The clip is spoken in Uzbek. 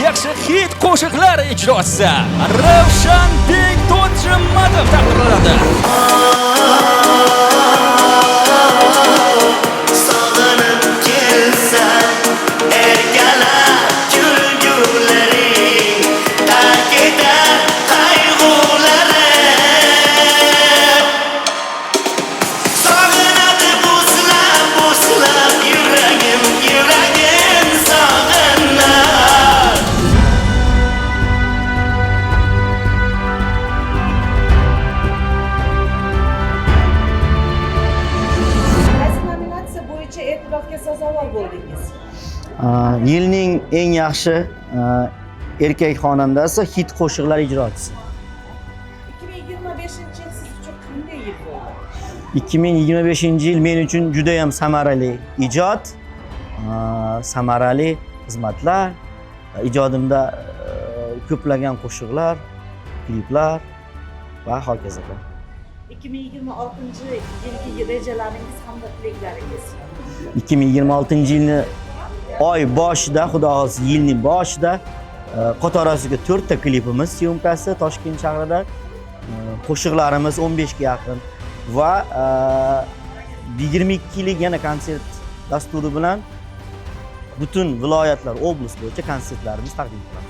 yaxshi hit qo'shiqlar ijrochisi Ravshanbek To'jimatov taqdirlanadi. Sog'inib kelsan, erkalab kulgularing, tagida qayg'ularim. Sog'inadi buslab yuragim sog'inar. Qaysi nominatsiya bo'yicha e'tirofga sazovor bo'ldingiz? Yilning eng yaxshi erkak xonandasi, hit qo'shiqlar ijrochisi. 2025 yil siz uchun qanday yil bo'ldi? 2025-yil men uchun juda ham samarali ijod, samarali xizmatlar, ijodimda ko'plagan qo'shiqlar, kliplar va hokazolar. 2026 yilgi rejalaringiz hamda tilaklaringiz. 2026-yilni oy boshida, xudo xohlasa yilning boshida qatorasiga 4 ta klipimiz syomkasi Toshkent shahrida, qo'shiqlarimiz 15 ga yaqin va 22 yillik yana konsert dasturi bilan butun viloyatlar, oblast bo'yicha konsertlarimiz taqdim etamiz.